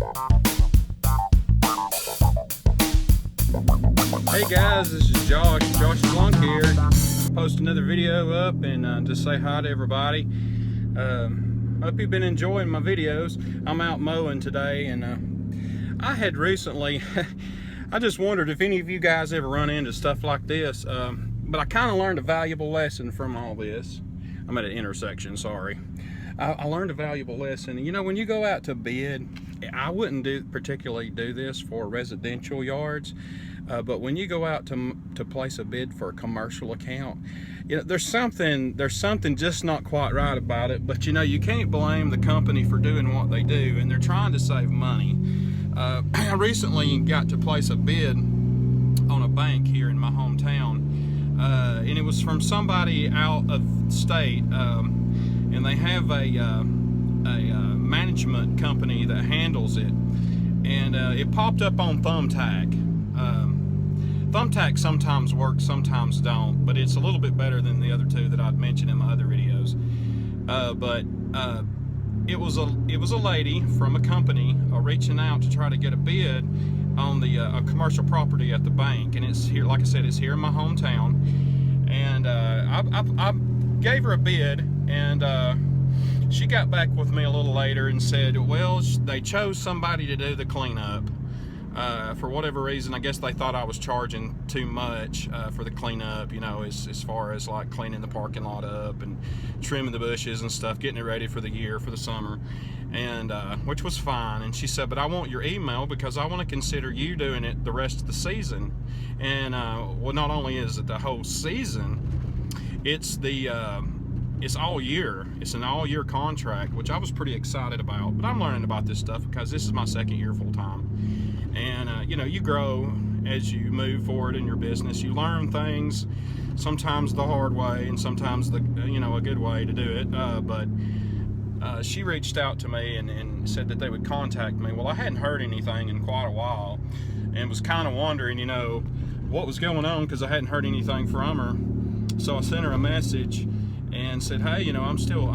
Hey guys, this is Josh Blunk here. Post another video up and just say hi to everybody. Hope you've been enjoying my videos. I'm out mowing today, and I had recently I just wondered if any of you guys ever run into stuff like this, but I kind of learned a valuable lesson from all this. I'm at an intersection, sorry. I learned a valuable lesson. You know, when you go out to bid, I wouldn't particularly do this for residential yards, but when you go out to place a bid for a commercial account, you know, there's something just not quite right about it. But you know, you can't blame the company for doing what they do, and they're trying to save money. I recently got to place a bid on a bank here in my hometown, and it was from somebody out of state, and they have a management company that handles it, and it popped up on Thumbtack. Thumbtack sometimes works, sometimes don't, but it's a little bit better than the other two that I'd mentioned in my other videos. It was a lady from a company reaching out to try to get a bid on the a commercial property at the bank, and it's here, like I said, it's here in my hometown. And I gave her a bid, and she got back with me a little later and said, well, they chose somebody to do the cleanup. For whatever reason, I guess they thought I was charging too much for the cleanup, you know, as far as like cleaning the parking lot up and trimming the bushes and stuff, getting it ready for the year, for the summer, and which was fine. And she said, but I want your email because I want to consider you doing it the rest of the season. And well, not only is it the whole season, it's it's all year. It's an all year contract, which I was pretty excited about. But I'm learning about this stuff because this is my second year full time. And you know, you grow as you move forward in your business. You learn things, sometimes the hard way, and sometimes the a good way to do it. But she reached out to me and said that they would contact me. Well, I hadn't heard anything in quite a while, and was kind of wondering, you know, what was going on because I hadn't heard anything from her. So I sent her a message and said, hey, you know, I'm still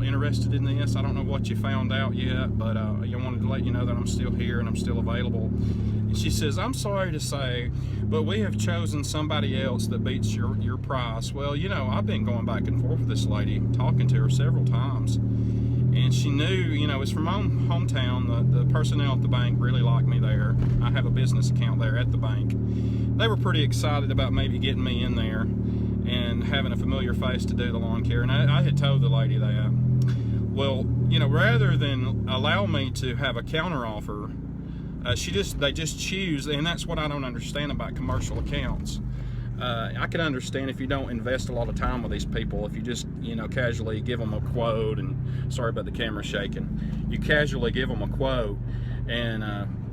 interested in this. I don't know what you found out yet, but I wanted to let you know that I'm still here and I'm still available. And she says, I'm sorry to say, but we have chosen somebody else that beats your price. Well, you know, I've been going back and forth with this lady, talking to her several times, and she knew, you know, it's from my hometown. The personnel at the bank really liked me there. I have a business account there at the bank. They were pretty excited about maybe getting me in there and having a familiar face to do the lawn care. And I had told the lady that, well, you know, rather than allow me to have a counter offer, they just choose, and that's what I don't understand about commercial accounts. I can understand if you don't invest a lot of time with these people, if you just, you know, casually give them a quote, and sorry about the camera shaking, you casually give them a quote, and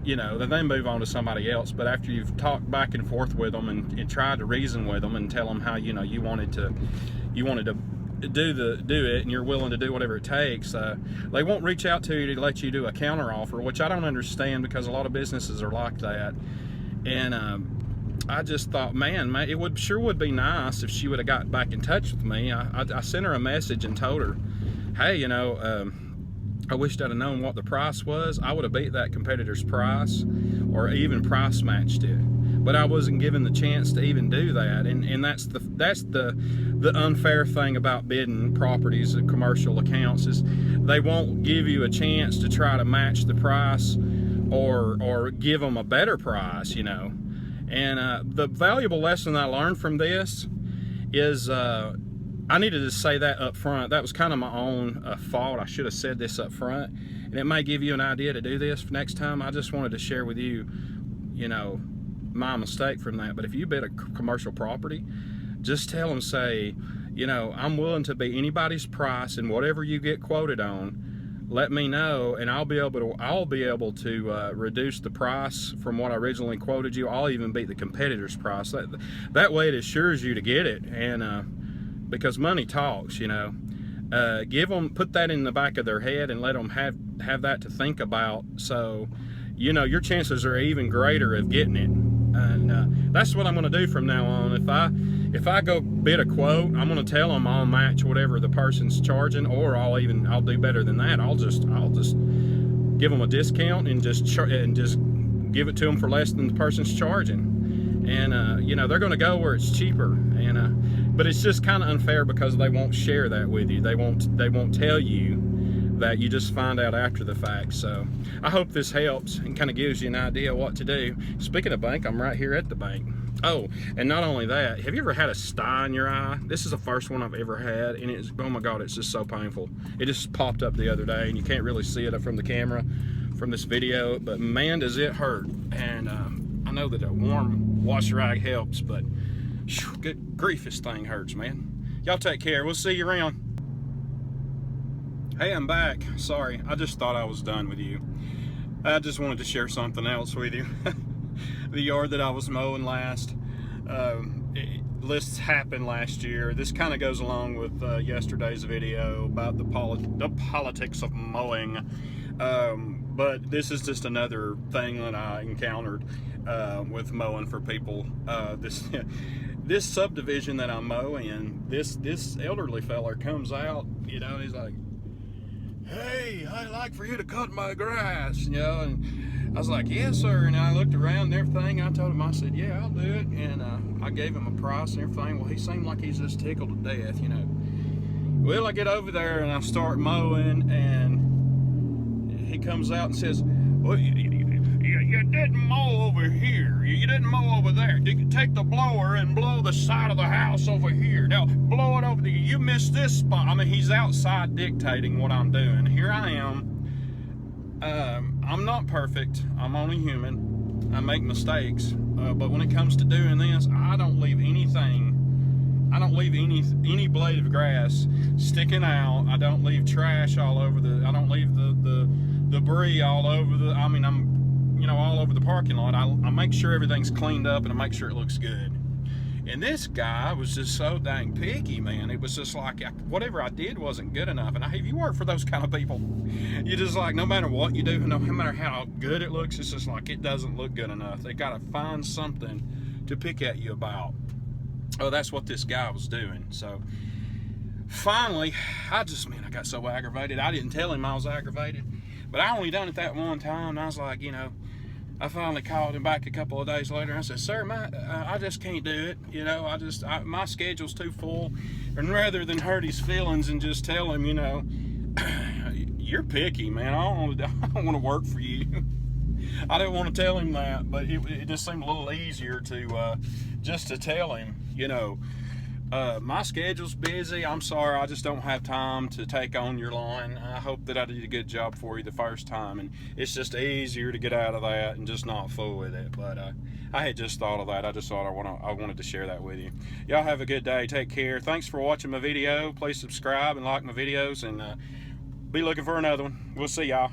you know, then they move on to somebody else. But after you've talked back and forth with them and tried to reason with them and tell them how, you know, you wanted to do it and you're willing to do whatever it takes, they won't reach out to you to let you do a counter offer, which I don't understand because a lot of businesses are like that. And I just thought, man, it sure would be nice if she would have got back in touch with me. I sent her a message and told her, hey, you know, I wished I'd have known what the price was. I would have beat that competitor's price or even price matched it. But I wasn't given the chance to even do that. And that's the unfair thing about bidding properties and commercial accounts, is they won't give you a chance to try to match the price or give them a better price, you know. And the valuable lesson I learned from this is I needed to say that up front. That was kind of my own fault. I should have said this up front, and it may give you an idea to do this for next time. I just wanted to share with you, you know, my mistake from that. But if you bid a commercial property, just tell them, say, you know, I'm willing to be anybody's price, and whatever you get quoted on, let me know, and I'll be able to reduce the price from what I originally quoted you. I'll even beat the competitor's price. That way it assures you to get it. And because money talks, you know. Put that in the back of their head and let them have that to think about, so, you know, your chances are even greater of getting it. And that's what I'm going to do from now on. If I go bid a quote, I'm going to tell them I'll match whatever the person's charging, or I'll do better than that. I'll just give them a discount and just give it to them for less than the person's charging. And you know, they're going to go where it's cheaper. And but it's just kind of unfair because they won't share that with you. They won't tell you that. You just find out after the fact. So I hope this helps and kind of gives you an idea what to do. Speaking of bank, I'm right here at the bank. Oh, and not only that, have you ever had a stye in your eye? This is the first one I've ever had, and it's, oh my God, it's just so painful. It just popped up the other day, and you can't really see it from the camera, from this video, but man, does it hurt. And I know that a warm wash rag helps, but whew, good grief, this thing hurts, man. Y'all take care. We'll see you around. Hey, I'm back. Sorry, I just thought I was done with you. I just wanted to share something else with you. The yard that I was mowing last, this happened last year. This kind of goes along with yesterday's video about the politics of mowing, but this is just another thing that I encountered with mowing for people. This subdivision that I mow in, this elderly fella comes out, you know, he's like, "Hey, I'd like for you to cut my grass," you know, and I was like, "Yes, sir." And I looked around and everything. I told him, I said, "Yeah, I'll do it." And I gave him a price and everything. Well, he seemed like he's just tickled to death, you know. Well, I get over there and I start mowing, and he comes out and says, "Well, you didn't mow over here. You didn't mow over there. You can take the blower and blow the side of the house over here. Now, blow it over there. You missed this spot." I mean, he's outside dictating what I'm doing. Here I am. I'm not perfect. I'm only human. I make mistakes. But when it comes to doing this, I don't leave anything. I don't leave any blade of grass sticking out. I don't leave trash all over I don't leave the debris all over all over the parking lot. I make sure everything's cleaned up and I make sure it looks good. And this guy was just so dang picky, man. It was just like whatever I did wasn't good enough. And if you work for those kind of people, you just like, no matter what you do, no matter how good it looks, it's just like it doesn't look good enough. They got to find something to pick at you about. Oh, that's what this guy was doing. So finally, I got so aggravated. I didn't tell him I was aggravated, but I only done it that one time. And I was like, you know, I finally called him back a couple of days later. I said, "Sir, I just can't do it. You know, my schedule's too full." And rather than hurt his feelings and just tell him, you know, "You're picky, man. I don't want to work for you." I didn't want to tell him that, but it just seemed a little easier to just to tell him, you know, "My schedule's busy. I'm sorry, I just don't have time to take on your lawn. I hope that I did a good job for you the first time." And it's just easier to get out of that and just not fool with it. But I had just thought of that. I just thought I wanted to share that with you. Y'all have a good day. Take care. Thanks for watching my video. Please subscribe and like my videos, and be looking for another one. We'll see y'all.